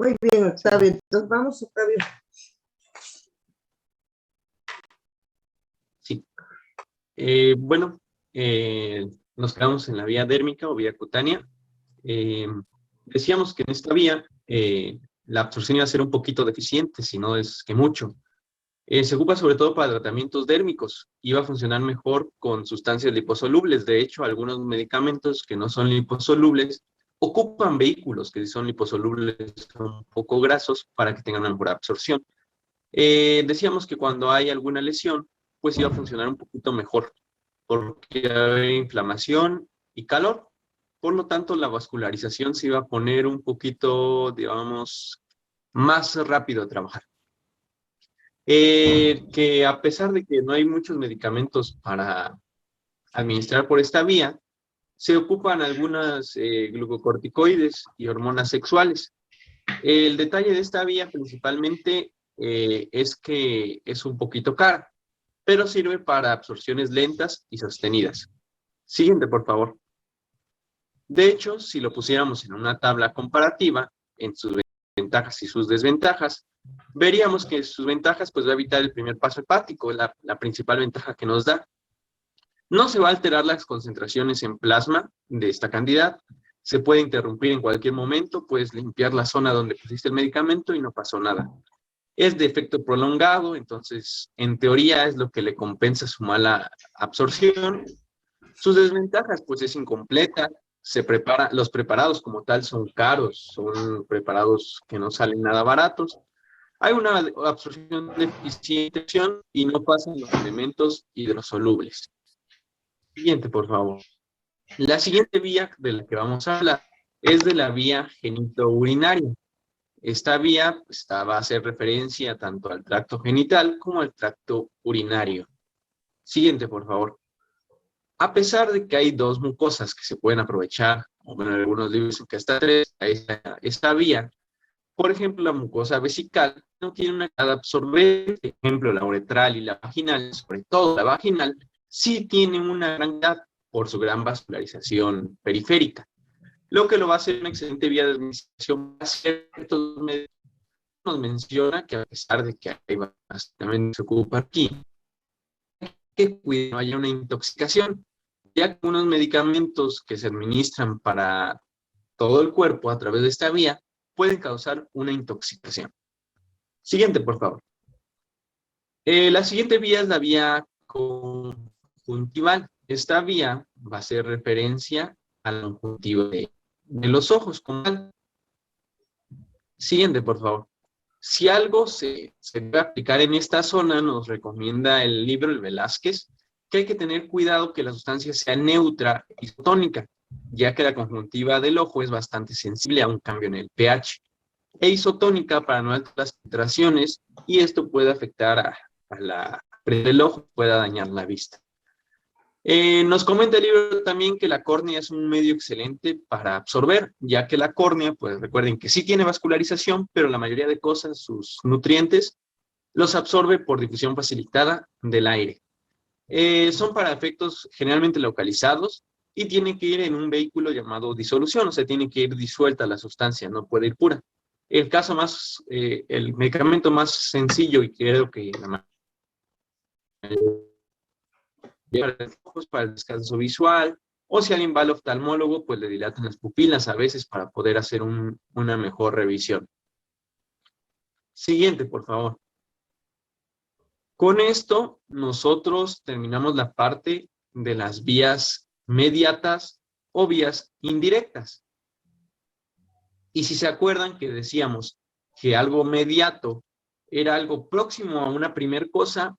Muy bien, Octavio. Entonces vamos, Octavio. Sí. Bueno, nos quedamos en la vía dérmica o vía cutánea. Decíamos que en esta vía la absorción iba a ser un poquito deficiente, si no es que mucho. Se ocupa sobre todo para tratamientos dérmicos. Iba a funcionar mejor con sustancias liposolubles. De hecho, algunos medicamentos que no son liposolubles ocupan vehículos que si son liposolubles son un poco grasos para que tengan una mejor absorción. Decíamos que cuando hay alguna lesión, pues iba a funcionar un poquito mejor, porque iba a haber inflamación y calor. Por lo tanto, la vascularización se iba a poner un poquito, digamos, más rápido a trabajar. Que a pesar de que no hay muchos medicamentos para administrar por esta vía, se ocupan algunas glucocorticoides y hormonas sexuales. El detalle de esta vía principalmente es que es un poquito cara, pero sirve para absorciones lentas y sostenidas. Siguiente, por favor. De hecho, si lo pusiéramos en una tabla comparativa, en sus ventajas y sus desventajas, veríamos que sus ventajas pues va a evitar el primer paso hepático, la principal ventaja que nos da. No se va a alterar las concentraciones en plasma de esta cantidad, se puede interrumpir en cualquier momento, puedes limpiar la zona donde pusiste el medicamento y no pasó nada. Es de efecto prolongado, entonces en teoría es lo que le compensa su mala absorción. Sus desventajas, pues es incompleta, los preparados como tal son caros, son preparados que no salen nada baratos. Hay una absorción deficiente y no pasan los elementos hidrosolubles. Siguiente, por favor. La siguiente vía de la que vamos a hablar es de la vía genitourinaria. Esta vía va a hacer referencia tanto al tracto genital como al tracto urinario. Siguiente, por favor. A pesar de que hay dos mucosas que se pueden aprovechar, o bueno, en algunos libros que hasta tres, esta vía, por ejemplo, la mucosa vesical no tiene una calidad absorbente, por ejemplo, la uretral y la vaginal, sobre todo la vaginal, sí tiene una gran calidad por su gran vascularización periférica, lo que lo va a hacer una excelente vía de administración. Ciertos médicos nos menciona que a pesar de que hay bastante se ocupa aquí, que cuide no haya una intoxicación, ya que unos medicamentos que se administran para todo el cuerpo a través de esta vía pueden causar una intoxicación. Siguiente, por favor. La siguiente vía es la vía conjuntival. Esta vía va a hacer referencia a la conjuntiva de los ojos. Siguiente, por favor. Si algo se debe aplicar en esta zona, nos recomienda el libro El Velázquez, que hay que tener cuidado que la sustancia sea neutra y isotónica, ya que la conjuntiva del ojo es bastante sensible a un cambio en el pH, e isotónica para no altas concentraciones, y esto puede afectar a la del ojo, pueda dañar la vista. Nos comenta el libro también que la córnea es un medio excelente para absorber, ya que la córnea, pues recuerden que sí tiene vascularización, pero la mayoría de cosas, sus nutrientes, los absorbe por difusión facilitada del aire. Son para efectos generalmente localizados y tienen que ir en un vehículo llamado disolución, o sea, tiene que ir disuelta la sustancia, no puede ir pura. El medicamento más sencillo, y creo que la para el descanso visual, o si alguien va al oftalmólogo, pues le dilatan las pupilas a veces para poder hacer una mejor revisión. Siguiente, por favor. Con esto, nosotros terminamos la parte de las vías mediatas o vías indirectas. Y si se acuerdan que decíamos que algo mediato era algo próximo a una primera cosa,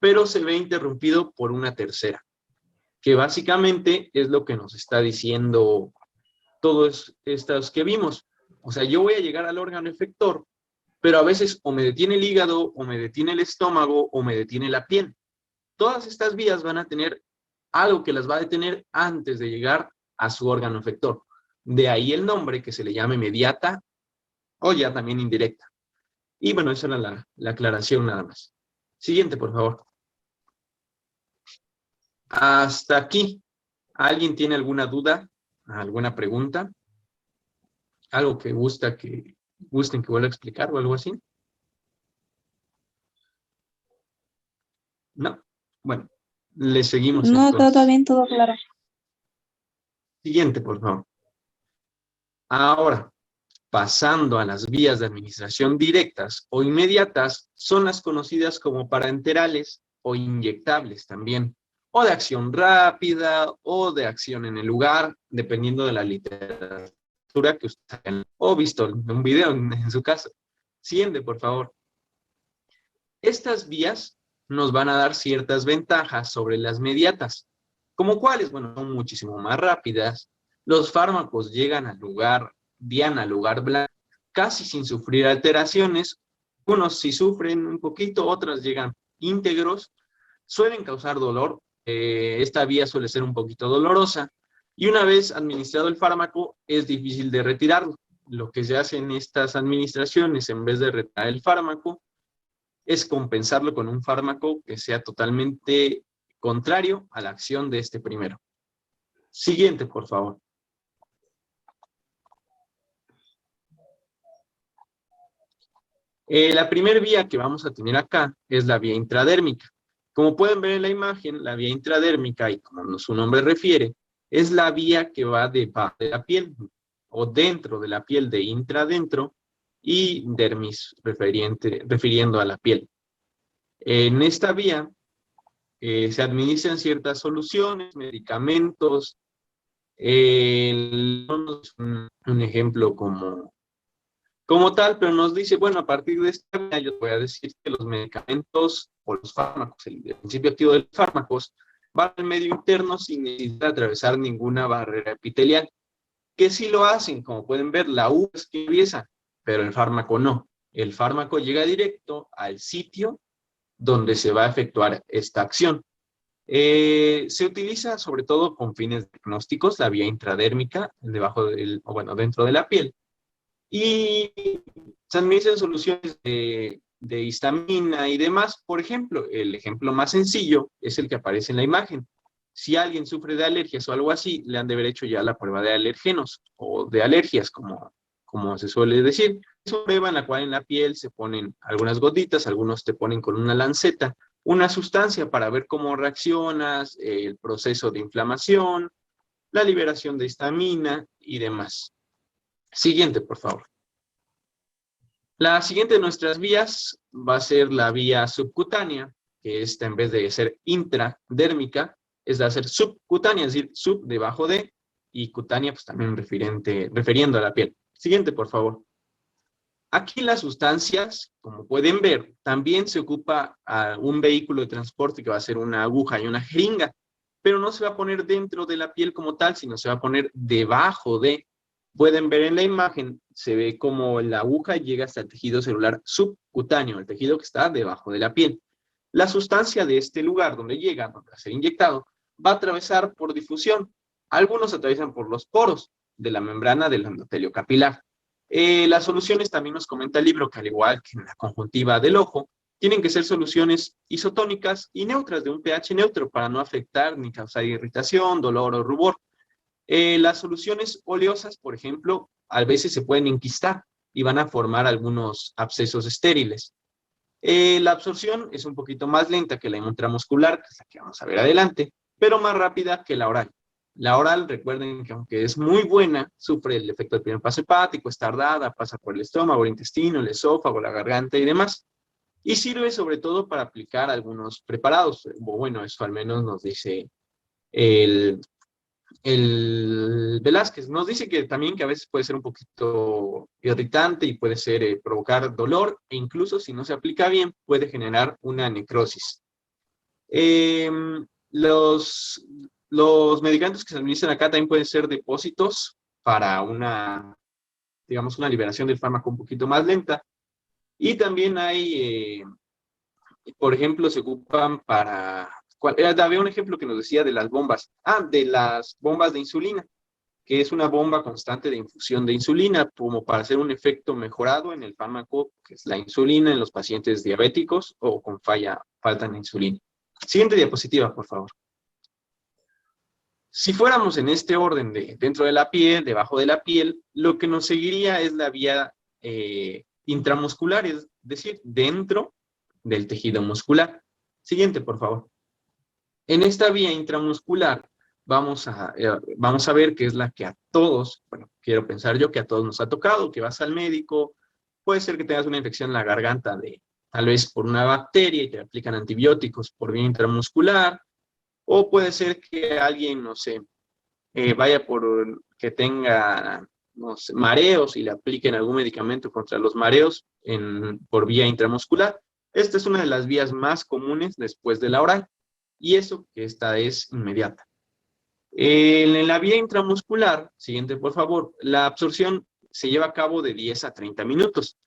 pero se ve interrumpido por una tercera, que básicamente es lo que nos está diciendo todos estos que vimos. O sea, yo voy a llegar al órgano efector, pero a veces o me detiene el hígado, o me detiene el estómago, o me detiene la piel. Todas estas vías van a tener algo que las va a detener antes de llegar a su órgano efector. De ahí el nombre, que se le llame mediata o ya también indirecta. Y bueno, esa era la aclaración nada más. Siguiente, por favor. Hasta aquí. ¿Alguien tiene alguna duda? ¿Alguna pregunta? ¿Algo que gusta que ¿Gusten que vuelva a explicar o algo así? No. Bueno, le seguimos No, todo entonces. bien, todo claro. Siguiente, por favor. Ahora, pasando a las vías de administración directas o inmediatas, son las conocidas como parenterales o inyectables también, o de acción rápida o de acción en el lugar, dependiendo de la literatura que usted haya o visto en un video en su caso. Siguiente, por favor. Estas vías nos van a dar ciertas ventajas sobre las mediatas. ¿Como cuáles? Bueno, son muchísimo más rápidas. Los fármacos llegan al lugar, diana al lugar blanco, casi sin sufrir alteraciones. Unos sí sufren un poquito, otras llegan íntegros. Suelen causar dolor. Esta vía suele ser un poquito dolorosa. Y una vez administrado el fármaco, es difícil de retirarlo. Lo que se hace en estas administraciones, en vez de retirar el fármaco, es compensarlo con un fármaco que sea totalmente contrario a la acción de este primero. Siguiente, por favor. La primera vía que vamos a tener acá es la vía intradérmica. Como pueden ver en la imagen, la vía intradérmica, y como su nombre refiere, es la vía que va debajo de la piel, o dentro de la piel, de intradentro, y dermis, refiriendo a la piel. En esta vía se administran ciertas soluciones, medicamentos. Un ejemplo como tal, pero nos dice, bueno, a partir de esta vía yo voy a decir que los medicamentos o los fármacos, el principio activo de los fármacos, van al medio interno sin necesidad de atravesar ninguna barrera epitelial, que sí lo hacen, como pueden ver, la uva es que empieza, pero el fármaco no. El fármaco llega directo al sitio donde se va a efectuar esta acción. Se utiliza sobre todo con fines diagnósticos, la vía intradérmica, dentro de la piel. Y se administran soluciones de histamina y demás. Por ejemplo, el ejemplo más sencillo es el que aparece en la imagen. Si alguien sufre de alergias o algo así, le han de haber hecho ya la prueba de alérgenos o de alergias, como se suele decir. Es una prueba en la cual en la piel se ponen algunas gotitas, algunos te ponen con una lanceta, una sustancia para ver cómo reaccionas, el proceso de inflamación, la liberación de histamina y demás. Siguiente, por favor. La siguiente de nuestras vías va a ser la vía subcutánea, que esta en vez de ser intradérmica, es de ser subcutánea, es decir, sub debajo de, y cutánea pues también refiriendo a la piel. Siguiente, por favor. Aquí las sustancias, como pueden ver, también se ocupa un vehículo de transporte que va a ser una aguja y una jeringa, pero no se va a poner dentro de la piel como tal, sino se va a poner debajo de. Pueden ver en la imagen, se ve como la aguja llega hasta el tejido celular subcutáneo, el tejido que está debajo de la piel. La sustancia de este lugar donde llega, donde va a ser inyectado, va a atravesar por difusión. Algunos atraviesan por los poros de la membrana del endotelio capilar. Las soluciones también nos comenta el libro que al igual que en la conjuntiva del ojo, tienen que ser soluciones isotónicas y neutras de un pH neutro para no afectar ni causar irritación, dolor o rubor. Las soluciones oleosas, por ejemplo, a veces se pueden enquistar y van a formar algunos abscesos estériles. La absorción es un poquito más lenta que la intramuscular, que es la que vamos a ver adelante, pero más rápida que la oral. La oral, recuerden que aunque es muy buena, sufre el efecto del primer paso hepático, es tardada, pasa por el estómago, el intestino, el esófago, la garganta y demás. Y sirve sobre todo para aplicar algunos preparados. Bueno, eso al menos nos dice el Velázquez. Nos dice que también que a veces puede ser un poquito irritante y puede ser provocar dolor e incluso si no se aplica bien puede generar una necrosis. Los medicamentos que se administran acá también pueden ser depósitos para digamos, una liberación del fármaco un poquito más lenta. Y también hay, por ejemplo, se ocupan para... Había un ejemplo que nos decía de las bombas. De las bombas de insulina, que es una bomba constante de infusión de insulina, como para hacer un efecto mejorado en el fármaco, que es la insulina en los pacientes diabéticos o con falta de insulina. Siguiente diapositiva, por favor. Si fuéramos en este orden de dentro de la piel, debajo de la piel, lo que nos seguiría es la vía intramuscular, es decir, dentro del tejido muscular. Siguiente, por favor. En esta vía intramuscular vamos a ver que es la que a todos, bueno, quiero pensar yo que a todos nos ha tocado, que vas al médico, puede ser que tengas una infección en la garganta tal vez por una bacteria y te aplican antibióticos por vía intramuscular, o puede ser que alguien, no sé, vaya por que tenga, no sé, mareos y le apliquen algún medicamento contra los mareos por vía intramuscular. Esta es una de las vías más comunes después de la oral, y eso que esta es inmediata. En la vía intramuscular, siguiente por favor, la absorción se lleva a cabo de 10 a 30 minutos.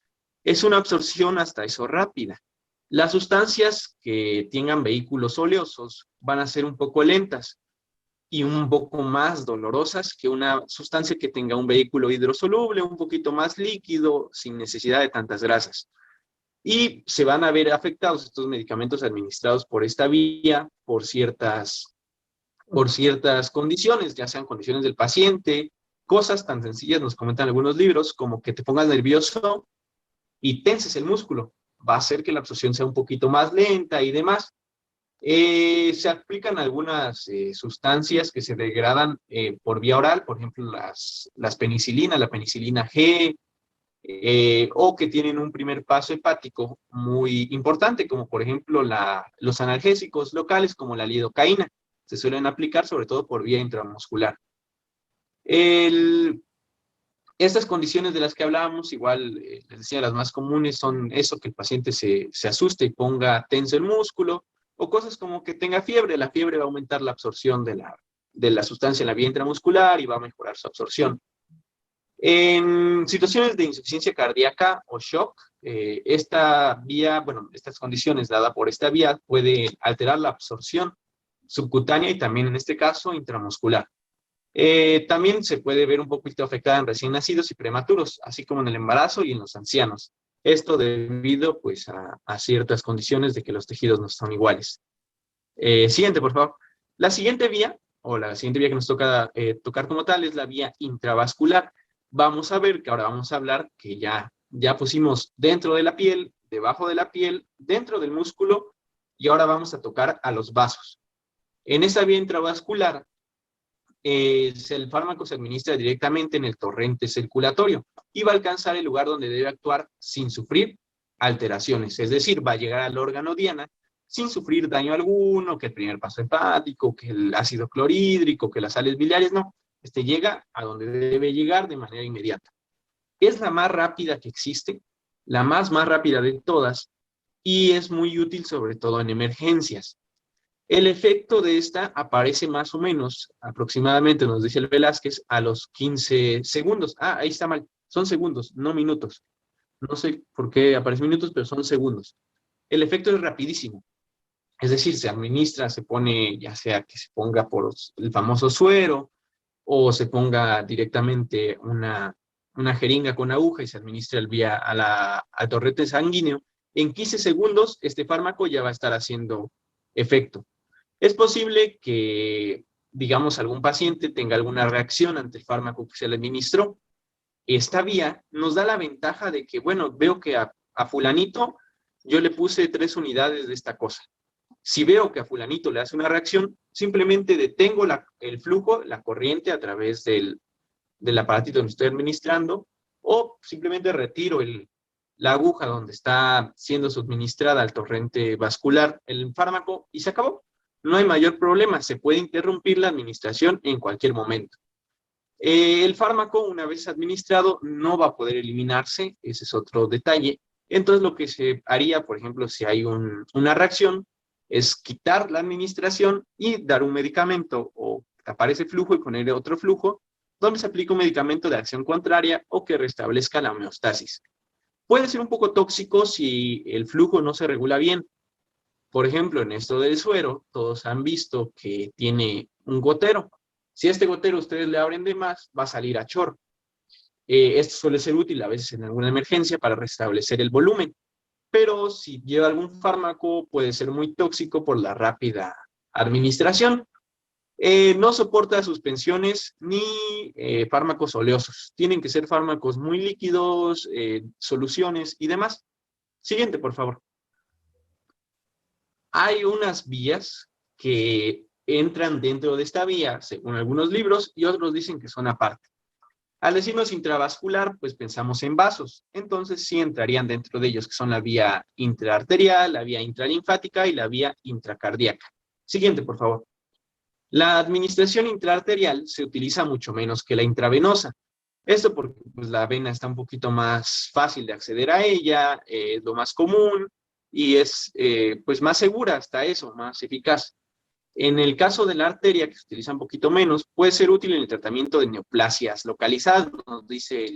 Es una absorción hasta eso rápida. Las sustancias que tengan vehículos oleosos van a ser un poco lentas y un poco más dolorosas que una sustancia que tenga un vehículo hidrosoluble, un poquito más líquido, sin necesidad de tantas grasas. Y se van a ver afectados estos medicamentos administrados por esta vía por ciertas condiciones, ya sean condiciones del paciente, cosas tan sencillas, nos comentan algunos libros, como que te pongas nervioso y tenses el músculo. Va a hacer que la absorción sea un poquito más lenta y demás. Se aplican algunas sustancias que se degradan por vía oral, por ejemplo, la penicilina G, o que tienen un primer paso hepático muy importante, como por ejemplo los analgésicos locales, como la lidocaína. Se suelen aplicar sobre todo por vía intramuscular. Estas condiciones de las que hablábamos, igual les decía, las más comunes son eso, que el paciente se asuste y ponga tenso el músculo, o cosas como que tenga fiebre. La fiebre va a aumentar la absorción de la sustancia en la vía intramuscular y va a mejorar su absorción. En situaciones de insuficiencia cardíaca o shock, estas condiciones dadas por esta vía puede alterar la absorción subcutánea y también en este caso intramuscular. También se puede ver un poquito afectada en recién nacidos y prematuros, así como en el embarazo y en los ancianos. Esto debido pues a ciertas condiciones de que los tejidos no son iguales. Siguiente, por favor. La siguiente vía que nos toca tocar como tal es la vía intravascular. Vamos a ver que ahora vamos a hablar que ya pusimos dentro de la piel, debajo de la piel, dentro del músculo, y ahora vamos a tocar a los vasos. En esa vía intravascular, el fármaco se administra directamente en el torrente circulatorio y va a alcanzar el lugar donde debe actuar sin sufrir alteraciones, es decir, va a llegar al órgano diana sin sufrir daño alguno, que el primer paso hepático, que el ácido clorhídrico, que las sales biliares, no. Llega a donde debe llegar de manera inmediata. Es la más rápida que existe, la más rápida de todas, y es muy útil sobre todo en emergencias. El efecto de esta aparece más o menos, aproximadamente, nos dice el Velázquez, a los 15 segundos. Ah, ahí está mal, son segundos, no minutos. No sé por qué aparecen minutos, pero son segundos. El efecto es rapidísimo. Es decir, se administra, se pone, ya sea que se ponga por el famoso suero, o se ponga directamente una jeringa con aguja y se administra el vía al torrente sanguíneo. En 15 segundos, este fármaco ya va a estar haciendo efecto. Es posible que, digamos, algún paciente tenga alguna reacción ante el fármaco que se le administró. Esta vía nos da la ventaja de que, bueno, veo que a fulanito yo le puse 3 unidades de esta cosa. Si veo que a fulanito le hace una reacción, simplemente detengo el flujo, la corriente a través del aparatito donde estoy administrando, o simplemente retiro la aguja donde está siendo suministrada al torrente vascular el fármaco y se acabó. No hay mayor problema, se puede interrumpir la administración en cualquier momento. El fármaco, una vez administrado, no va a poder eliminarse, ese es otro detalle. Entonces, lo que se haría, por ejemplo, si hay una reacción, es quitar la administración y dar un medicamento o tapar ese flujo y poner otro flujo donde se aplica un medicamento de acción contraria o que restablezca la homeostasis. Puede ser un poco tóxico si el flujo no se regula bien. Por ejemplo, en esto del suero, todos han visto que tiene un gotero. Si este gotero ustedes le abren de más, va a salir a chorro. Esto suele ser útil a veces en alguna emergencia para restablecer el volumen. Pero si lleva algún fármaco, puede ser muy tóxico por la rápida administración. No soporta suspensiones ni fármacos oleosos. Tienen que ser fármacos muy líquidos, soluciones y demás. Siguiente, por favor. Hay unas vías que entran dentro de esta vía, según algunos libros, y otros dicen que son aparte. Al decirnos intravascular, pues pensamos en vasos. Entonces sí entrarían dentro de ellos, que son la vía intraarterial, la vía intralinfática y la vía intracardíaca. Siguiente, por favor. La administración intraarterial se utiliza mucho menos que la intravenosa. Esto porque pues, la vena está un poquito más fácil de acceder a ella, es lo más común y es pues más segura hasta eso, más eficaz. En el caso de la arteria, que se utiliza un poquito menos, puede ser útil en el tratamiento de neoplasias localizadas, nos dice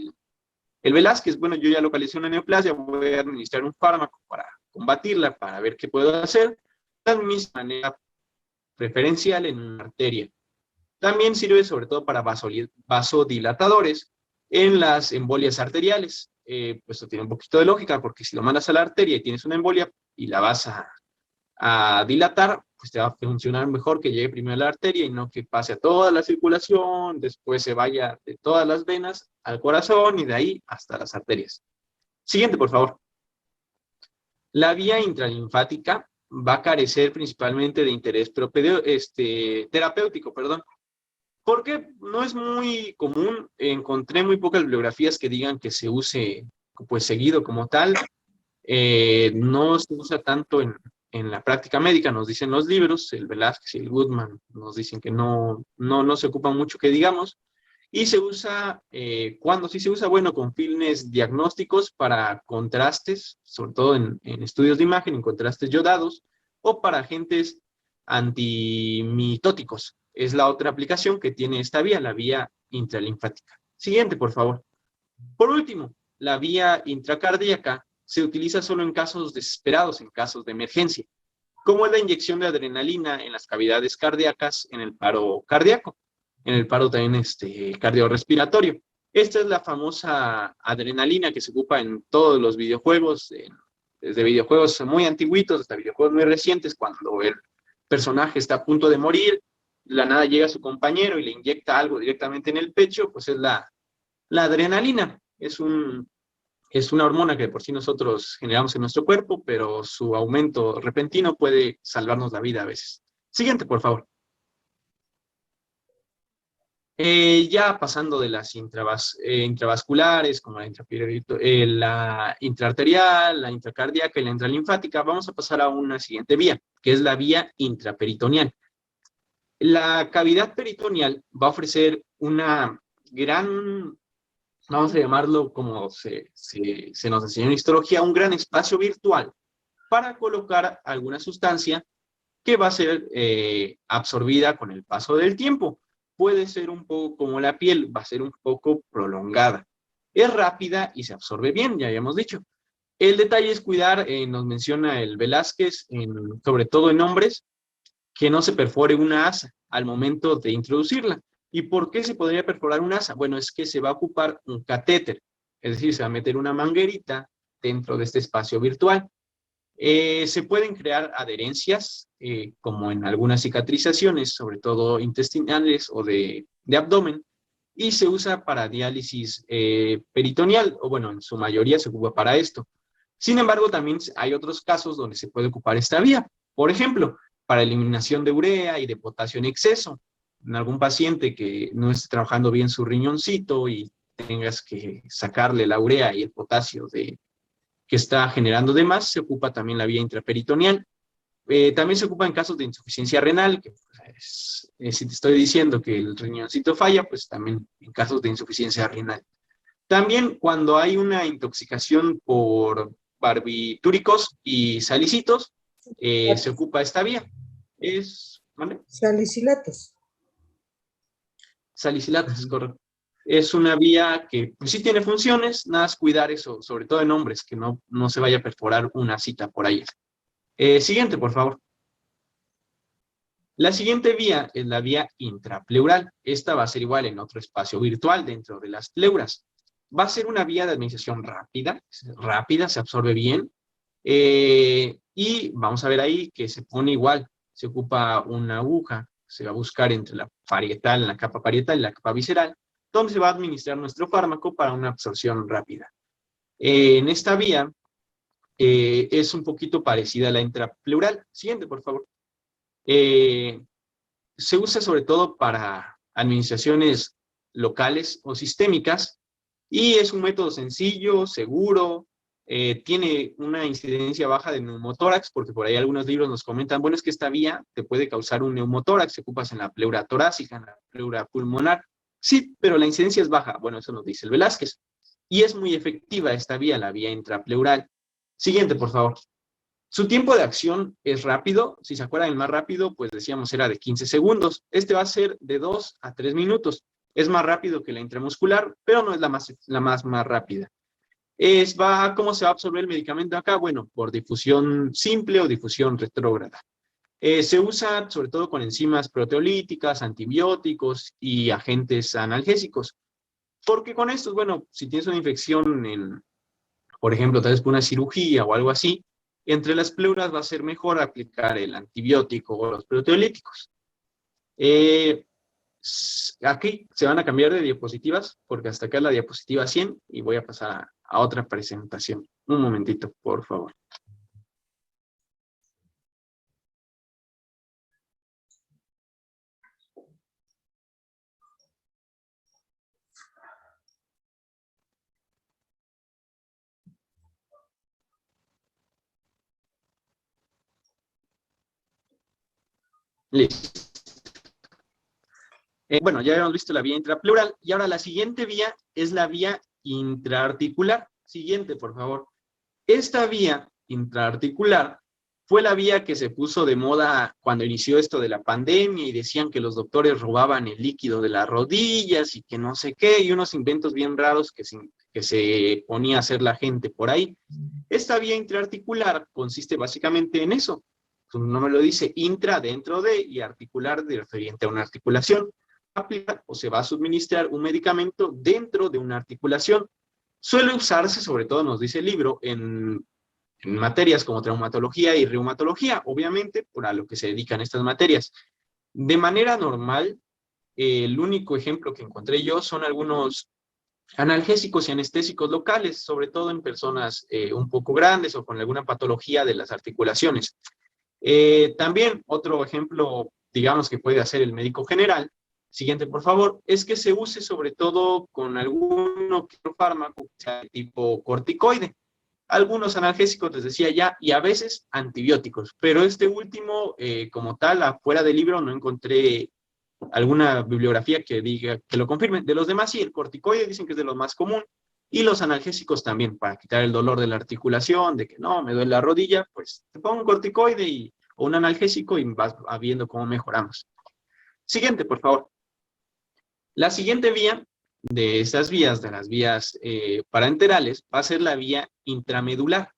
el Velázquez. Bueno, yo ya localicé una neoplasia, voy a administrar un fármaco para combatirla, para ver qué puedo hacer. De la misma manera preferencial en una arteria. También sirve sobre todo para vasodilatadores en las embolias arteriales. Pues esto tiene un poquito de lógica, porque si lo mandas a la arteria y tienes una embolia y la vas a dilatar, pues te va a funcionar mejor que llegue primero a la arteria y no que pase a toda la circulación, después se vaya de todas las venas al corazón y de ahí hasta las arterias. Siguiente, por favor. La vía intralinfática va a carecer principalmente de interés terapéutico, perdón, porque no es muy común. Encontré muy pocas bibliografías que digan que se use pues seguido como tal. No se usa tanto en la práctica médica, nos dicen los libros, el Velázquez y el Goodman nos dicen que no se ocupa mucho que digamos, y se usa, cuando sí se usa, bueno, con fines diagnósticos para contrastes, sobre todo en estudios de imagen, en contrastes yodados, o para agentes antimitóticos. Es la otra aplicación que tiene esta vía, la vía intralinfática. Siguiente, por favor. Por último, la vía intracardíaca se utiliza solo en casos desesperados, en casos de emergencia, como es la inyección de adrenalina en las cavidades cardíacas en el paro cardíaco, en el paro también cardiorrespiratorio. Esta es la famosa adrenalina que se ocupa en todos los videojuegos, desde videojuegos muy antiguitos hasta videojuegos muy recientes, cuando el personaje está a punto de morir, de la nada llega su compañero y le inyecta algo directamente en el pecho, pues es la adrenalina. Es una hormona que de por sí nosotros generamos en nuestro cuerpo, pero su aumento repentino puede salvarnos la vida a veces. Siguiente, por favor. Ya pasando de las intravasculares, como la intraarterial, la intracardíaca y la intralinfática, vamos a pasar a una siguiente vía, que es la vía intraperitoneal. La cavidad peritoneal va a ofrecer una gran, vamos a llamarlo como se nos enseñó en histología, un gran espacio virtual para colocar alguna sustancia que va a ser absorbida con el paso del tiempo. Puede ser un poco como la piel, va a ser un poco prolongada. Es rápida y se absorbe bien, ya habíamos dicho. El detalle es cuidar, nos menciona el Velázquez, sobre todo en hombres, que no se perfore una asa al momento de introducirla. ¿Y por qué se podría perforar una asa? Bueno, es que se va a ocupar un catéter, es decir, se va a meter una manguerita dentro de este espacio virtual. Se pueden crear adherencias, como en algunas cicatrizaciones, sobre todo intestinales o de abdomen, y se usa para diálisis peritoneal, o bueno, en su mayoría se ocupa para esto. Sin embargo, también hay otros casos donde se puede ocupar esta vía. Por ejemplo, para eliminación de urea y de potasio en exceso. En algún paciente que no esté trabajando bien su riñoncito y tengas que sacarle la urea y el potasio que está generando de más, se ocupa también la vía intraperitoneal. También se ocupa en casos de insuficiencia renal, que pues, si te estoy diciendo que el riñoncito falla, pues también en casos de insuficiencia renal. También cuando hay una intoxicación por barbitúricos y salicitos, se ocupa esta vía. ¿Vale? Salicilatos. Salicilatos, es correcto. Es una vía que pues, sí tiene funciones, nada más cuidar eso, sobre todo en hombres, que no se vaya a perforar una cita por ahí. Siguiente, por favor. La siguiente vía es la vía intrapleural. Esta va a ser igual en otro espacio virtual dentro de las pleuras. Va a ser una vía de administración rápida, se absorbe bien, y vamos a ver ahí que se pone igual, se ocupa una aguja se va a buscar entre la parietal, la capa parietal y la capa visceral, donde se va a administrar nuestro fármaco para una absorción rápida. En esta vía es un poquito parecida a la intrapleural. Siguiente, por favor. Se usa sobre todo para administraciones locales o sistémicas y es un método sencillo, seguro, tiene una incidencia baja de neumotórax, porque por ahí algunos libros nos comentan, bueno, es que esta vía te puede causar un neumotórax, se ocupas en la pleura torácica, en la pleura pulmonar. Sí, pero la incidencia es baja, bueno, eso nos dice el Velázquez. Y es muy efectiva esta vía, la vía intrapleural. Siguiente, por favor. Su tiempo de acción es rápido. Si se acuerdan, el más rápido, pues decíamos era de 15 segundos. Este va a ser de 2 a 3 minutos. Es más rápido que la intramuscular, pero no es la más rápida. ¿Cómo se va a absorber el medicamento acá? Bueno, por difusión simple o difusión retrógrada. Se usa sobre todo con enzimas proteolíticas, antibióticos y agentes analgésicos. Porque con estos, bueno, si tienes una infección por ejemplo, tal vez por una cirugía o algo así, entre las pleuras va a ser mejor aplicar el antibiótico o los proteolíticos. Aquí se van a cambiar de diapositivas, porque hasta acá es la diapositiva 100 y voy a pasar a otra presentación. Un momentito, por favor. Listo. Bueno, ya habíamos visto la vía intrapleural y ahora la siguiente vía es la vía intraarticular. Siguiente, por favor. Esta vía intraarticular fue la vía que se puso de moda cuando inició esto de la pandemia y decían que los doctores robaban el líquido de las rodillas y que no sé qué, y unos inventos bien raros que se ponía a hacer la gente por ahí. Esta vía intraarticular consiste básicamente en eso. Su nombre lo dice, intra dentro de y articular de referente a una articulación. Aplicar o se va a suministrar un medicamento dentro de una articulación. Suele usarse, sobre todo nos dice el libro, en materias como traumatología y reumatología, obviamente, a lo que se dedican estas materias. De manera normal, el único ejemplo que encontré yo son algunos analgésicos y anestésicos locales, sobre todo en personas un poco grandes o con alguna patología de las articulaciones. También otro ejemplo, digamos, que puede hacer el médico general, siguiente por favor, es que se use sobre todo con algún otro fármaco tipo corticoide. Algunos analgésicos, les decía ya, y a veces antibióticos, pero este último, como tal, afuera del libro no encontré alguna bibliografía que diga, que lo confirme. De los demás, sí, el corticoide dicen que es de lo más común, y los analgésicos también, para quitar el dolor de la articulación, de que no, me duele la rodilla, pues te pongo un corticoide o un analgésico y vas viendo cómo mejoramos. Siguiente, por favor. La siguiente vía de estas vías, de las vías parenterales, va a ser la vía intramedular.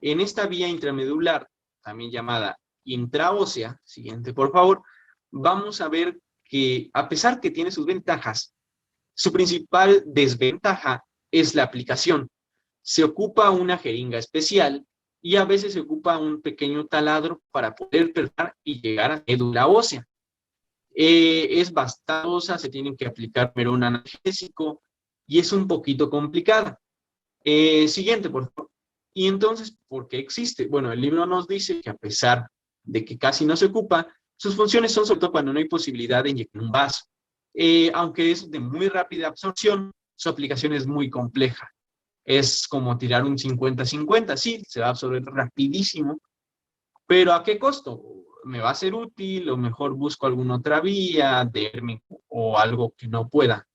En esta vía intramedular, también llamada intraósea, siguiente por favor, vamos a ver que a pesar que tiene sus ventajas, su principal desventaja es la aplicación. Se ocupa una jeringa especial y a veces se ocupa un pequeño taladro para poder perforar y llegar a la médula ósea. Es bastosa, se tiene que aplicar primero un analgésico y es un poquito complicada. Siguiente, por favor. Y entonces, ¿por qué existe? Bueno, el libro nos dice que a pesar de que casi no se ocupa, sus funciones son sobre todo cuando no hay posibilidad de inyectar un vaso. Aunque es de muy rápida absorción, su aplicación es muy compleja. Es como tirar un 50-50, sí, se va a absorber rapidísimo, pero ¿a qué costo? ¿Me va a ser útil o mejor busco alguna otra vía o algo que no pueda?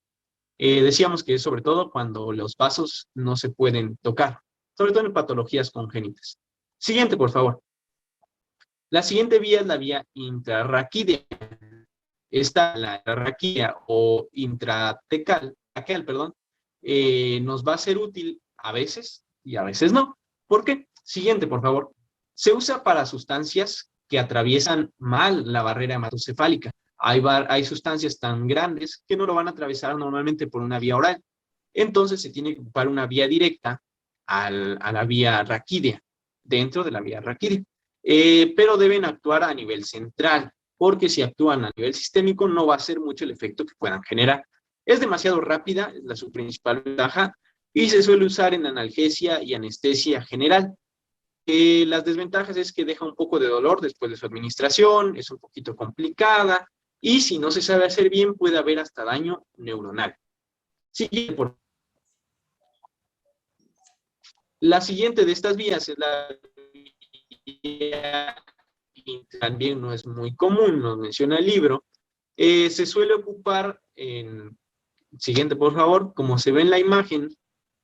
Decíamos que es sobre todo cuando los vasos no se pueden tocar, sobre todo en patologías congénitas. Siguiente, por favor. La siguiente vía es la vía intrarraquídea. Esta, la raquídea o intratecal, perdón, nos va a ser útil a veces y a veces no. ¿Por qué? Siguiente, por favor. Se usa para sustancias que atraviesan mal la barrera hematocefálica. Hay sustancias tan grandes que no lo van a atravesar normalmente por una vía oral. Entonces se tiene que ocupar una vía directa a la vía raquídea, dentro de la vía raquídea. Pero deben actuar a nivel central. porque si actúan a nivel sistémico no va a ser mucho el efecto que puedan generar. Es demasiado rápida, es su principal ventaja, y se suele usar en analgesia y anestesia general. Las desventajas es que deja un poco de dolor después de su administración, es un poquito complicada, y si no se sabe hacer bien puede haber hasta daño neuronal. Siguiente, por La siguiente de estas vías es la vía, y también no es muy común, nos menciona el libro, se suele ocupar siguiente por favor, como se ve en la imagen,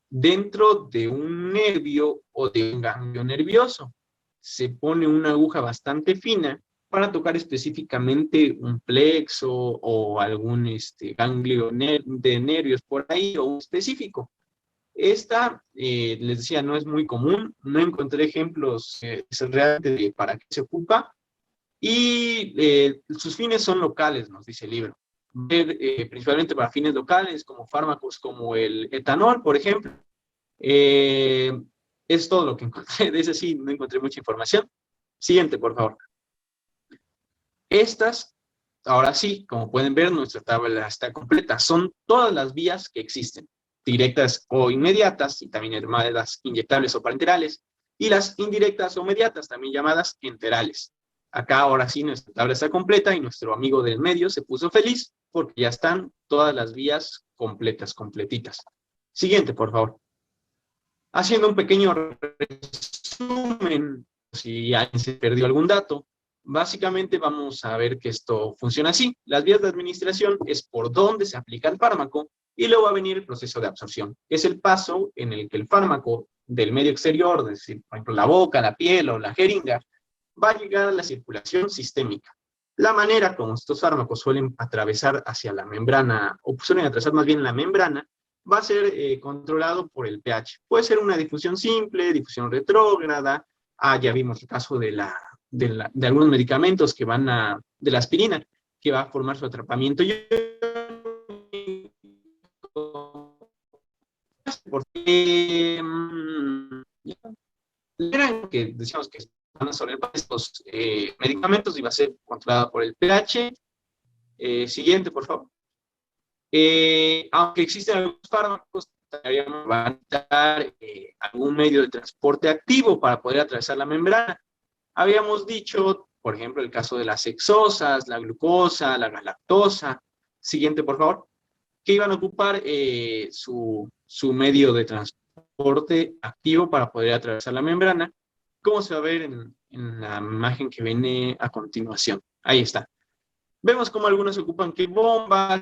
dentro de un nervio o de un ganglio nervioso. Se pone una aguja bastante fina para tocar específicamente un plexo o algún ganglio de nervios por ahí o un específico. Esta, les decía, no es muy común, no encontré ejemplos reales de para qué se ocupa, y sus fines son locales, nos dice el libro. Principalmente para fines locales, como fármacos como el etanol, por ejemplo. Es todo lo que encontré, de ese sí no encontré mucha información. Siguiente, por favor. Estas, ahora sí, como pueden ver, nuestra tabla está completa. Son todas las vías que existen, directas o inmediatas, y también llamadas inyectables o parenterales, y las indirectas o mediatas, también llamadas enterales. Acá ahora sí nuestra tabla está completa y nuestro amigo del medio se puso feliz porque ya están todas las vías completas, completitas. Siguiente, por favor. Haciendo un pequeño resumen, si alguien se perdió algún dato, básicamente vamos a ver que esto funciona así. Las vías de administración es por donde se aplica el fármaco y luego va a venir el proceso de absorción, que es el paso en el que el fármaco del medio exterior, es decir, por ejemplo, la boca, la piel o la jeringa, va a llegar a la circulación sistémica. La manera como estos fármacos suelen atravesar hacia la membrana, o suelen atravesar más bien la membrana, va a ser controlado por el pH. Puede ser una difusión simple, difusión retrógrada. Ya vimos el caso de algunos medicamentos que de la aspirina, que va a formar su atrapamiento. Porque eran que decíamos que van a solventar estos medicamentos y va a ser controlada por el pH. Siguiente, por favor. Aunque existen algunos fármacos, van a necesitar algún medio de transporte activo para poder atravesar la membrana. Habíamos dicho, por ejemplo, el caso de las hexosas, la glucosa, la galactosa. Siguiente, por favor. Que iban a ocupar su medio de transporte activo para poder atravesar la membrana, como se va a ver en la imagen que viene a continuación. Ahí está. Vemos cómo algunos ocupan que bombas,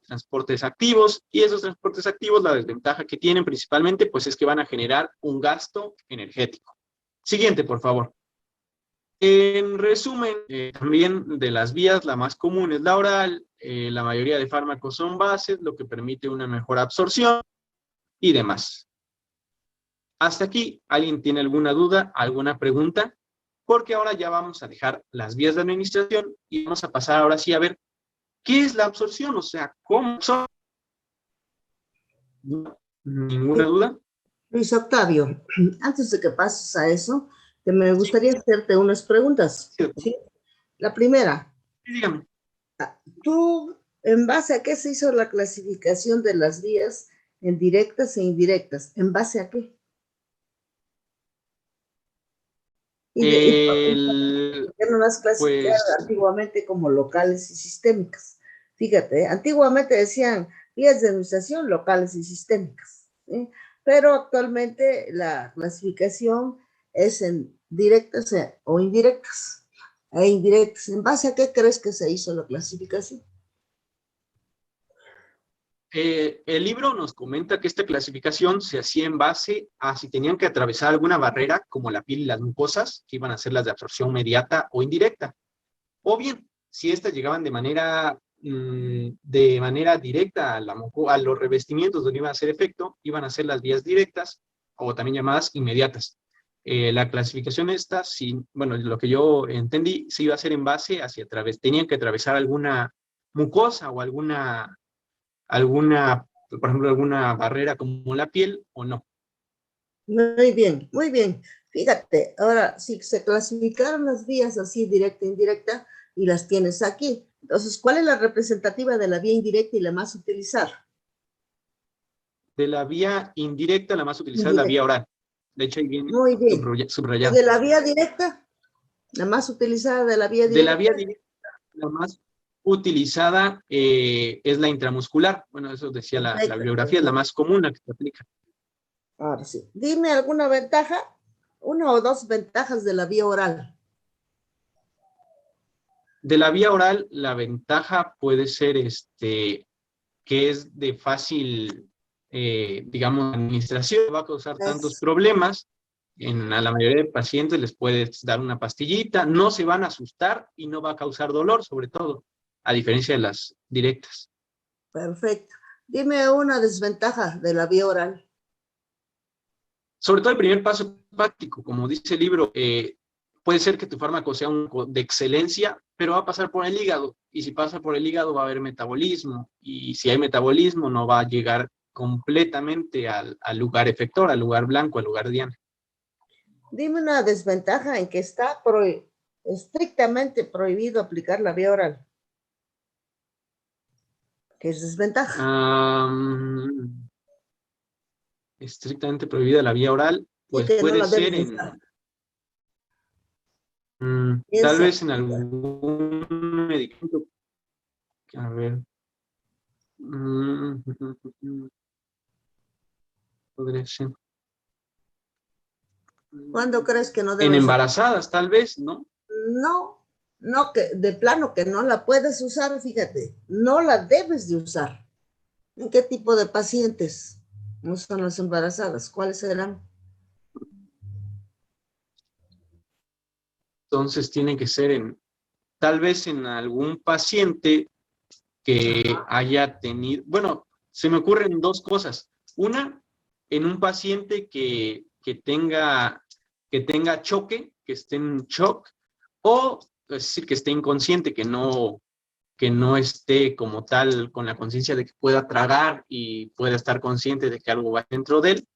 transportes activos, y esos transportes activos, la desventaja que tienen principalmente, pues es que van a generar un gasto energético. Siguiente, por favor. En resumen, también de las vías, la más común es la oral, la mayoría de fármacos son bases, lo que permite una mejor absorción y demás. Hasta aquí, ¿alguien tiene alguna duda, alguna pregunta? Porque ahora ya vamos a dejar las vías de administración y vamos a pasar ahora sí a ver qué es la absorción, o sea, cómo absorbe. ¿Ninguna duda? Luis Octavio, antes de que pases a eso, que me gustaría hacerte unas preguntas. Sí. ¿Sí? La primera, Sí, dígame. ¿tú en base a qué se hizo la clasificación de las vías en directas e indirectas? ¿En base a qué? ¿Por qué no las clasificaron antiguamente como locales y sistémicas? Fíjate, antiguamente decían vías de administración locales y sistémicas, ¿sí? Pero actualmente la clasificación es en directas o indirectas. E indirectas. ¿En base a qué crees que se hizo la clasificación? El libro nos comenta que esta clasificación se hacía en base a si tenían que atravesar alguna barrera, como la piel y las mucosas, que iban a ser las de absorción mediata o indirecta. O bien, si estas llegaban de manera directa a los revestimientos donde iban a hacer efecto, iban a ser las vías directas, o también llamadas inmediatas. La clasificación esta, bueno, lo que yo entendí, se iba a hacer en base hacia tenían que atravesar alguna mucosa o por ejemplo, alguna barrera como la piel o no. Muy bien, muy bien. Fíjate, ahora, si se clasificaron las vías así, directa e indirecta, y las tienes aquí. Entonces, ¿cuál es la representativa de la vía indirecta y la más utilizada? De la vía indirecta, la más utilizada es la vía oral. De hecho, ahí viene muy bien. subrayado. ¿Y de la vía directa? La más utilizada de la vía directa. De la vía directa, la más utilizada es la intramuscular. Bueno, eso decía la bibliografía, es la más común, la que se aplica. Ahora sí. Dime alguna ventaja, una o dos ventajas de la vía oral. De la vía oral, la ventaja puede ser que es de fácil, digamos, administración, no va a causar tantos problemas. A la mayoría de pacientes les puedes dar una pastillita, no se van a asustar y no va a causar dolor, sobre todo, a diferencia de las directas. Perfecto. Dime una desventaja de la vía oral. Sobre todo el primer paso práctico, como dice el libro, puede ser que tu fármaco sea de excelencia, pero va a pasar por el hígado, y si pasa por el hígado va a haber metabolismo, y si hay metabolismo no va a llegar completamente al lugar efector, al lugar blanco, al lugar diana. Dime una desventaja en que está estrictamente prohibido aplicar la vía oral. ¿Qué es desventaja? Estrictamente prohibida la vía oral, pues puede ser tal vez en algún medicamento. A ver. Podría ser. ¿Cuándo crees que no debes? En embarazadas, tal vez, ¿no? No, que de plano que no la puedes usar, fíjate, no la debes de usar. ¿En qué tipo de pacientes no son las embarazadas? ¿Cuáles serán? Entonces tiene que ser tal vez en algún paciente que haya tenido, bueno, se me ocurren dos cosas. Una, en un paciente que tenga choque, que esté en shock, o es decir, que esté inconsciente, que no esté como tal con la conciencia de que pueda tragar y pueda estar consciente de que algo va dentro de él.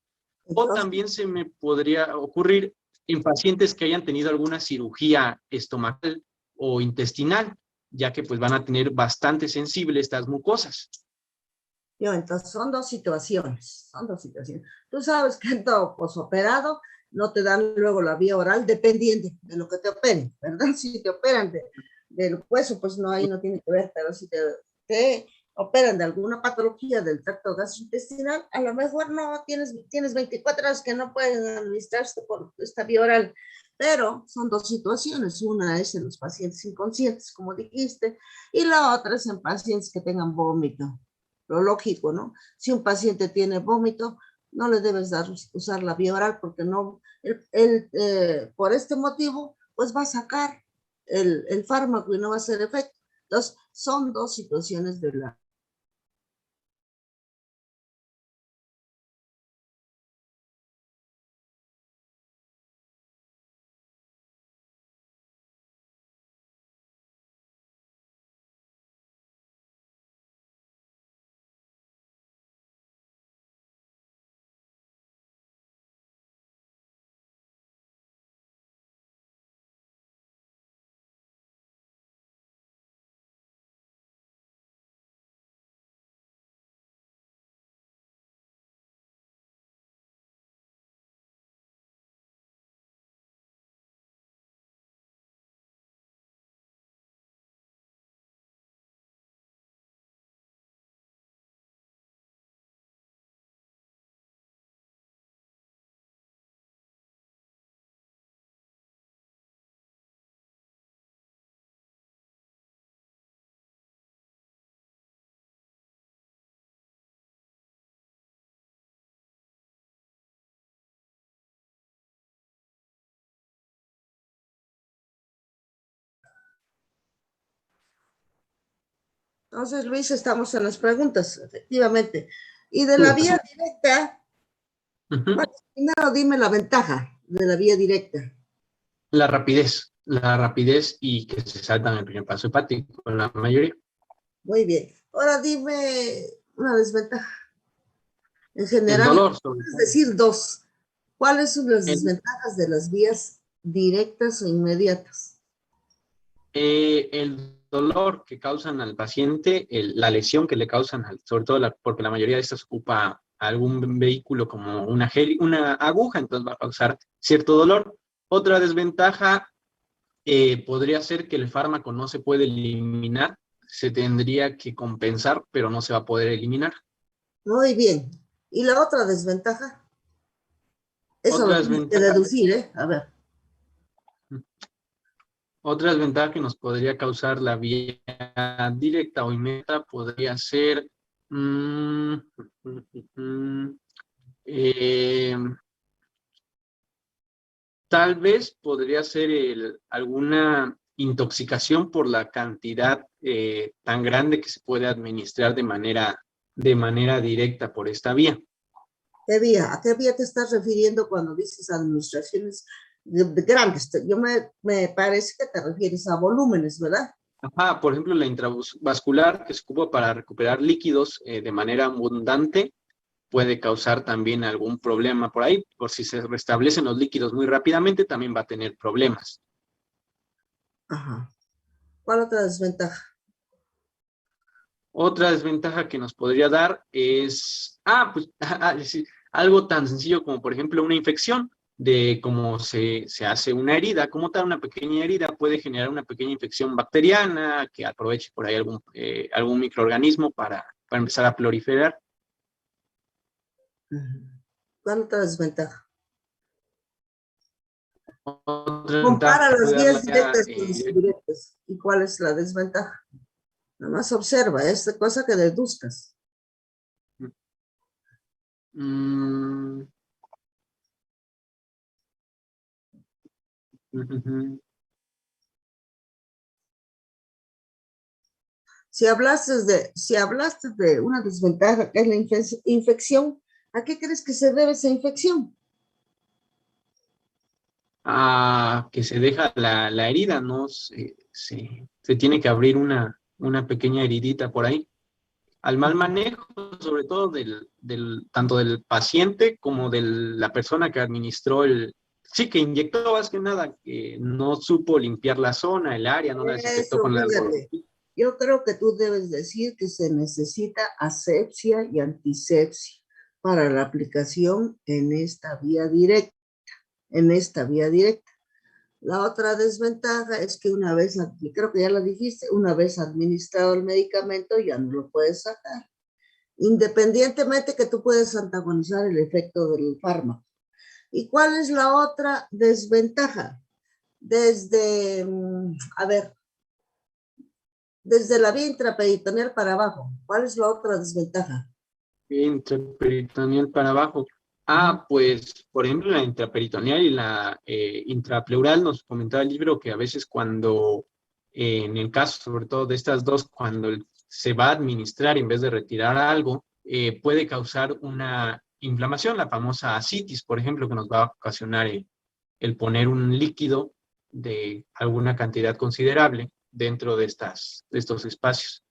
O también se me podría ocurrir en pacientes que hayan tenido alguna cirugía estomacal o intestinal, ya que pues van a tener bastante sensibles estas mucosas. Entonces son dos situaciones. Tú sabes que en todo posoperado no te dan luego la vía oral dependiendo de lo que te operen, ¿verdad? Si te operan del hueso, pues no, ahí no tiene que ver, pero si te operan de alguna patología del tracto gastrointestinal, a lo mejor no tienes 24 horas que no pueden administrarse por esta vía oral, pero son dos situaciones. Una es en los pacientes inconscientes, como dijiste, y la otra es en pacientes que tengan vómito. Lo lógico, ¿no? Si un paciente tiene vómito, no le debes usar la vía oral porque no, por este motivo, pues va a sacar el fármaco y no va a hacer efecto. Entonces, son dos situaciones de la... Entonces, Luis, estamos en las preguntas, efectivamente. Y de la vía directa, primero dime la ventaja de la vía directa. La rapidez y que se saltan el primer paso hepático, la mayoría. Muy bien. Ahora dime una desventaja. En general, el dolor, puedes decir dos. ¿Cuáles son las desventajas de las vías directas o inmediatas? El dolor que causan al paciente, la lesión que le causan, sobre todo porque la mayoría de estas ocupa algún vehículo como una aguja, entonces va a causar cierto dolor. Otra desventaja podría ser que el fármaco no se puede eliminar, se tendría que compensar, pero no se va a poder eliminar. Muy bien. ¿Y la otra desventaja? Eso Otra lo tienes que desventaja, deducir, ¿eh? A ver. otra desventaja que nos podría causar la vía directa o inmediata podría ser eh, tal vez podría ser alguna intoxicación por la cantidad tan grande que se puede administrar de manera directa por esta vía. ¿Qué vía? ¿A qué vía te estás refiriendo cuando dices administraciones grandes? Me parece que te refieres a volúmenes, ¿verdad? Ajá, por ejemplo, la intravascular que se ocupa para recuperar líquidos de manera abundante puede causar también algún problema por ahí. Por si se restablecen los líquidos muy rápidamente, también va a tener problemas. Ajá. ¿Cuál otra desventaja? Otra desventaja que nos podría dar es, algo tan sencillo como, por ejemplo, una infección de cómo se hace una herida. Como tal, una pequeña herida puede generar una pequeña infección bacteriana que aproveche por ahí algún microorganismo para empezar a proliferar. ¿Cuál otra desventaja? Otra Compara desventaja las puede dar vías la... directas y las indirectas. ¿Y cuál es la desventaja? Nada más observa, es cosa que deduzcas. Mm, Si hablaste de una desventaja que es la infección, ¿a qué crees que se debe esa infección? que se deja la herida, ¿no? Se tiene que abrir una pequeña heridita por ahí. Al mal manejo, sobre todo tanto del paciente como de la persona que administró sí, que inyectó más que nada, que no supo limpiar la zona, el área, no la desinfectó Eso, con el algodón. fíjate. Yo creo que tú debes decir que se necesita asepsia y antisepsia para la aplicación en esta vía directa, La otra desventaja es que una vez, creo que ya lo dijiste, una vez administrado el medicamento ya no lo puedes sacar, independientemente que tú puedes antagonizar el efecto del fármaco. ¿Y cuál es la otra desventaja? A ver, desde la vía intraperitoneal para abajo, ¿cuál es la otra desventaja? Intraperitoneal para abajo. Pues, por ejemplo, la intraperitoneal y la intrapleural, nos comentaba el libro que a veces cuando, en el caso sobre todo de estas dos, cuando se va a administrar en vez de retirar algo, puede causar una inflamación, la famosa ascitis, por ejemplo, que nos va a ocasionar el poner un líquido de alguna cantidad considerable dentro de estos espacios.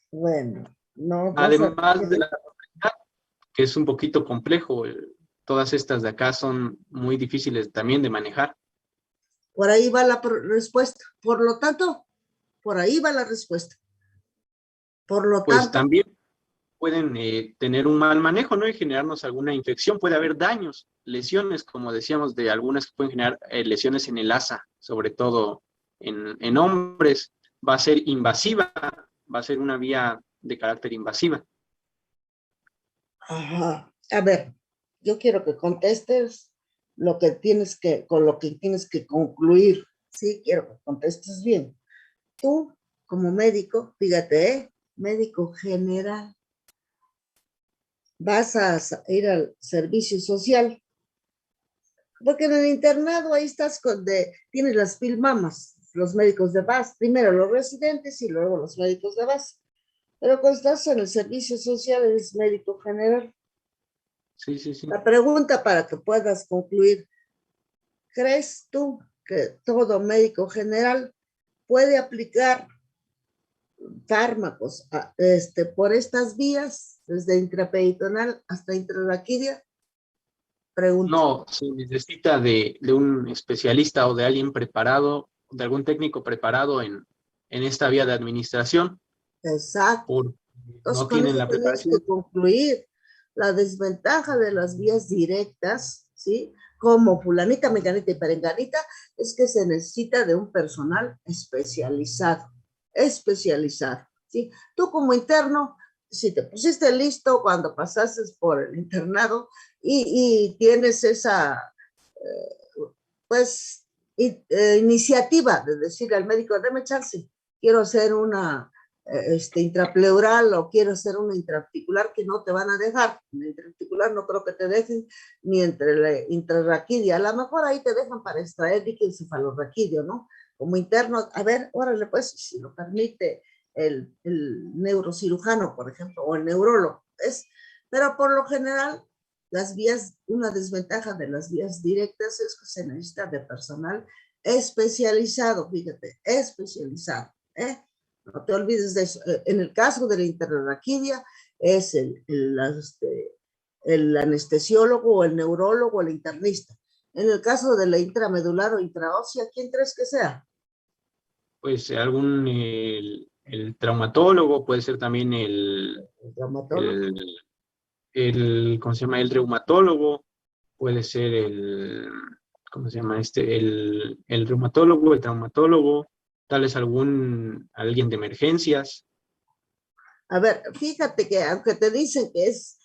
Bueno, no se Además de refiere. la que es un poquito complejo. Todas estas de acá son muy difíciles también de manejar. Por ahí va la respuesta. Por lo tanto, por ahí va la respuesta. Por lo Pues tanto, también pueden tener un mal manejo, ¿no? Y generarnos alguna infección. Puede haber daños, lesiones, como decíamos, de algunas que pueden generar lesiones en el asa, sobre todo en hombres. Va a ser invasiva, va a ser una vía de carácter invasiva. ajá. A ver, yo quiero que contestes con lo que tienes que concluir. Sí, quiero que contestes bien. Tú, como médico, fíjate, médico general, vas a ir al servicio social, porque en el internado ahí tienes las pilmamas, los médicos de base, primero los residentes y luego los médicos de base. Pero cuando estás en el servicio social eres médico general. Sí, sí, sí. La pregunta para que puedas concluir, ¿crees tú que todo médico general puede aplicar fármacos por estas vías, desde intraperitoneal hasta intraraquídea? Pregunta. No, se necesita de un especialista o de alguien preparado de algún técnico preparado en esta vía de administración. Exacto. Entonces, No con tienen eso la tenemos preparación. que concluir la desventaja de las vías directas, ¿sí? Como fulanita, menganita y perenganita, es que se necesita de un personal especializado, ¿sí? Tú como interno, si te pusiste listo cuando pasaste por el internado y tienes esa, pues, iniciativa de decirle al médico, deme chance, quiero hacer una intrapleural o quiero hacer una intraarticular, que no te van a dejar. En la intraarticular no creo que te dejen, ni entre la intrarraquídea. A lo mejor ahí te dejan para extraer líquido cefalorraquídeo, ¿no? Como interno, a ver, órale, pues, si lo permite el neurocirujano, por ejemplo, o el neurólogo. Pero por lo general, las vías, una desventaja de las vías directas es que se necesita de personal especializado, fíjate, especializado, ¿eh? No te olvides de eso. En el caso de la intrarraquídea es el anestesiólogo o el neurólogo o el internista. En el caso de la intramedular o intraósea, ¿quién crees que sea? Pues el traumatólogo, puede ser también el traumatólogo. ¿Cómo se llama? El reumatólogo, puede ser ¿cómo se llama? El reumatólogo, el traumatólogo, tal vez alguien de emergencias. A ver, fíjate que aunque te dicen que es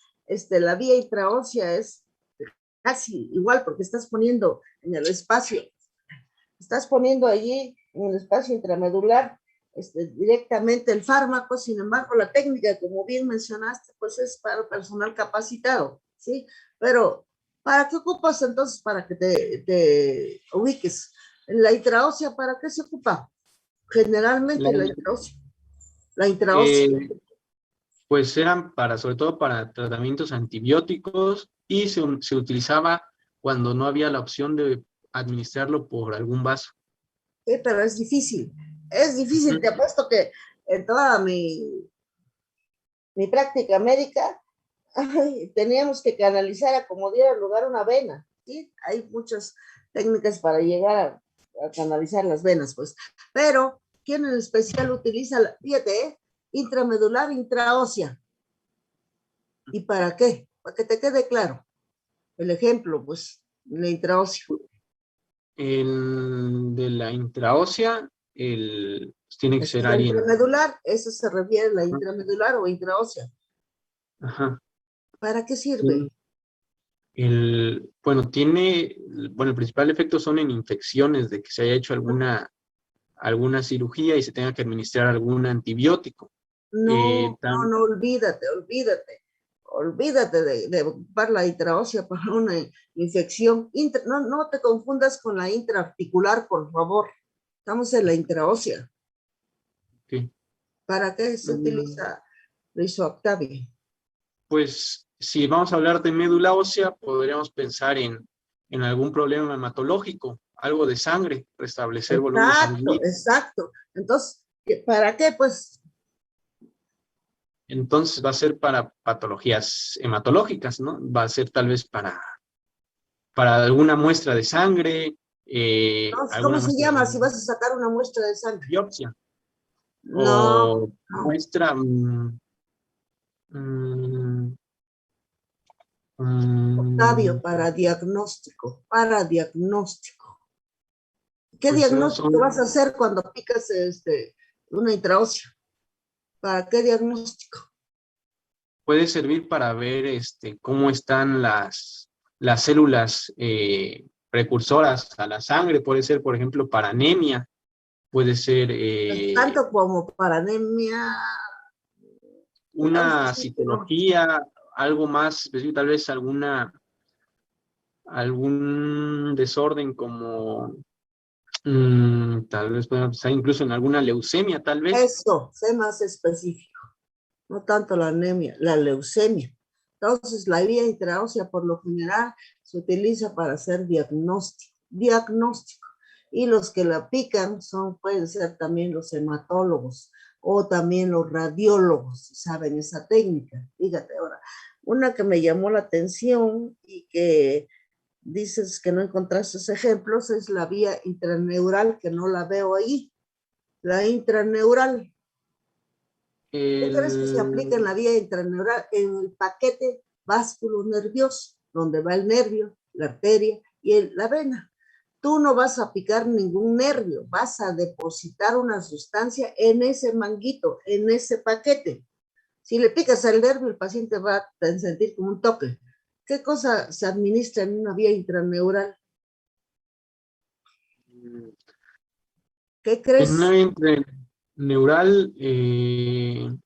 la vía intraósea es casi igual porque estás poniendo en el espacio, estás poniendo allí en el espacio intramedular directamente el fármaco. Sin embargo, la técnica, como bien mencionaste, pues es para personal capacitado, ¿sí? Pero, ¿para qué ocupas entonces? Para que te ubiques. En la intraósea, ¿para qué se ocupa? Generalmente la intraósea. Pues eran sobre todo para tratamientos antibióticos y se utilizaba cuando no había la opción de administrarlo por algún vaso. Pero es difícil. Es difícil, te apuesto que en toda mi práctica médica teníamos que canalizar a como diera lugar una vena, ¿sí? Hay muchas técnicas para llegar a canalizar las venas, pues. Pero, ¿quién en especial utiliza, fíjate, intramedular, intraósea? ¿Y para qué? Para que te quede claro. El ejemplo, pues, la intraósea. De la intraósea, tiene que ser La alguien. intramedular, eso se refiere a la intramedular o intraósea. Ajá. ¿Para qué sirve? Bueno, el principal efecto son en infecciones, de que se haya hecho alguna cirugía y se tenga que administrar algún antibiótico. No, olvídate de ocupar la intraósea para una infección. No te confundas con la intraarticular, por favor. Estamos en la intraósea. Sí. ¿Para qué se utiliza la isooctavia? Pues si vamos a hablar de médula ósea, podríamos pensar en algún problema hematológico, algo de sangre, restablecer volumen sanguíneo. Exacto. Entonces, ¿para qué? Pues entonces va a ser para patologías hematológicas, ¿no? Va a ser tal vez para alguna muestra de sangre. ¿Cómo se llama si vas a sacar una muestra de sangre? Biopsia. No. Muestra. Octavio, para diagnóstico. ¿Qué Pues diagnóstico vas a hacer cuando aplicas una intraósea? ¿Para qué diagnóstico? Puede servir para ver cómo están las células precursoras a la sangre. Puede ser, por ejemplo, para anemia. Puede ser tanto como para anemia. una citología, algo más específico, tal vez algún desorden como tal vez podemos pensar incluso en alguna leucemia, tal vez. Eso, sé más específico. No tanto la anemia, la leucemia. Entonces, la vía intraósea por lo general se utiliza para hacer diagnóstico. Y los que la aplican pueden ser también los hematólogos o también los radiólogos, saben esa técnica. Fíjate ahora, una que me llamó la atención y que dices que no encontraste ejemplos, es la vía intraneural, que no la veo ahí. La intraneural. ¿Qué crees que se aplica en la vía intraneural? En el paquete vásculo nervioso, donde va el nervio, la arteria y la vena. Tú no vas a picar ningún nervio, vas a depositar una sustancia en ese manguito, en ese paquete. Si le picas al nervio, el paciente va a sentir como un toque. ¿Qué cosa se administra en una vía intraneural? ¿Qué crees? En una vía intraneural, ¿qué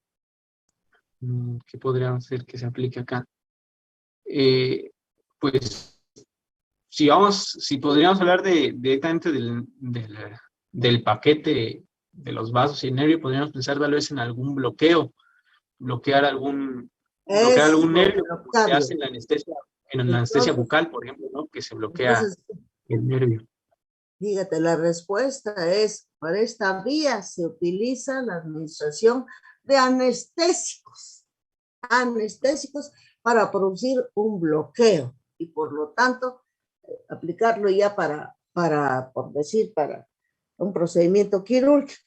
podría ser que se aplique acá? Pues, si podríamos hablar directamente del paquete de los vasos y el nervio, podríamos pensar tal vez en algún bloquear algún nervio, como se hace en la anestesia bucal, por ejemplo, ¿no? Que se bloquea el nervio. Fíjate, la respuesta es, para esta vía se utiliza la administración de anestésicos para producir un bloqueo y por lo tanto aplicarlo ya para un procedimiento quirúrgico,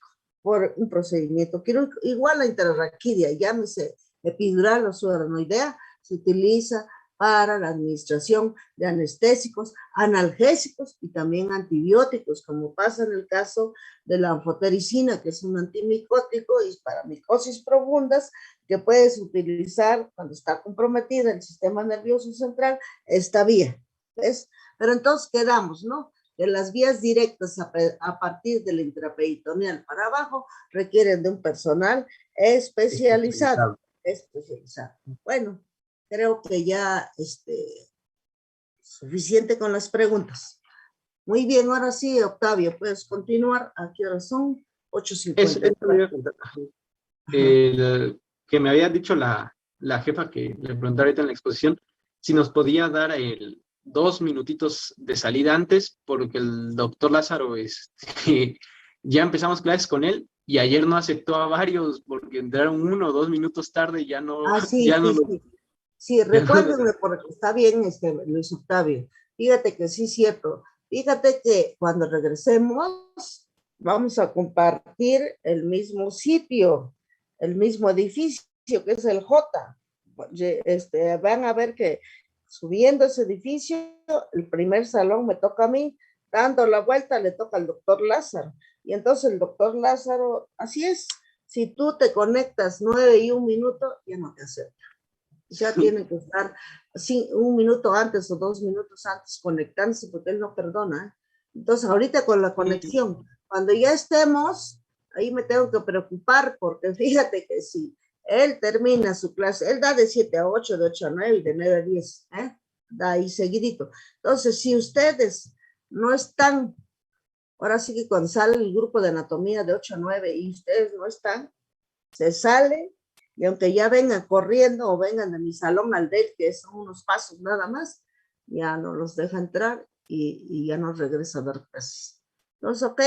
igual la intrarraquídea, llámese epidural o subaranoidea, se utiliza para la administración de anestésicos, analgésicos y también antibióticos, como pasa en el caso de la anfotericina, que es un antimicótico y para micosis profundas, que puedes utilizar cuando está comprometida el sistema nervioso central, esta vía. ¿Ves? Pero entonces quedamos, ¿no? Que las vías directas a partir del intraperitoneal para abajo requieren de un personal especializado. Bueno, creo que ya suficiente con las preguntas. Muy bien, ahora sí, Octavio, puedes continuar. ¿A qué hora son? 8:50. Que me había dicho la jefa que le preguntaba ahorita en la exposición si nos podía dar 2 minutitos de salida antes, porque el doctor Lázaro ya empezamos clases con él y ayer no aceptó a varios porque entraron 1 o 2 minutos tarde y ya no. Sí, recuérdenme, porque está bien, Luis Octavio. Fíjate que sí es cierto. Fíjate que cuando regresemos vamos a compartir el mismo sitio, el mismo edificio, que es el J. Van a ver que subiendo ese edificio, el primer salón me toca a mí, dando la vuelta le toca al doctor Lázaro. Y entonces el doctor Lázaro, así es, si tú te conectas 9:01, ya no te acepta. Ya tienen que estar 1 minuto antes o 2 minutos antes conectándose, porque él no perdona. Entonces, ahorita con la conexión, cuando ya estemos, ahí me tengo que preocupar, porque fíjate que si él termina su clase, él da de 7 a 8, de 8 a 9 y de 9 a 10, da ahí seguidito. Entonces, si ustedes no están, ahora sí que cuando sale el grupo de anatomía de 8 a 9 y ustedes no están, se sale. Y aunque ya vengan corriendo o vengan de mi salón al del, que son unos pasos nada más, ya no los deja entrar y ya no regresa a dar clases. Entonces, ok.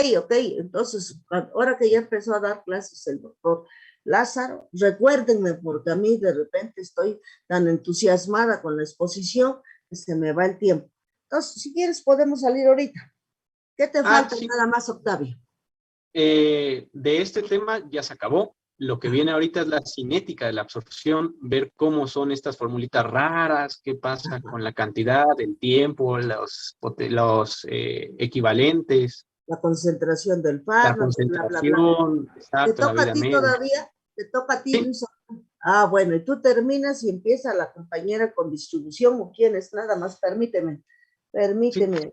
Entonces, ahora que ya empezó a dar clases el doctor Lázaro, recuérdenme, porque a mí de repente estoy tan entusiasmada con la exposición que se me va el tiempo. Entonces, si quieres, podemos salir ahorita. ¿Qué te falta nada más, Octavio? De este tema ya se acabó. Lo que viene ahorita es la cinética de la absorción, ver cómo son estas formulitas raras, qué pasa con la cantidad, el tiempo, los equivalentes. La concentración del fármaco. La concentración, bla. Exacto. ¿Te toca a ti todavía? ¿Te toca a ti, Luis? Sí. Bueno, y tú terminas y empieza la compañera con distribución, ¿o quién es? Nada más, permíteme. Sí.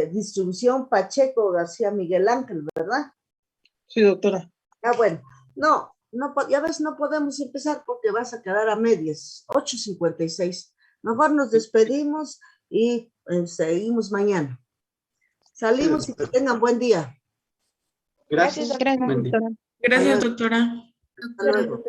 Distribución Pacheco García Miguel Ángel, ¿verdad? Sí, doctora. Bueno. No, ya ves, no podemos empezar porque vas a quedar a medias. 8:56. Mejor nos despedimos y seguimos mañana. Salimos y que tengan buen día. Gracias, doctora. Gracias, doctora. Hasta luego.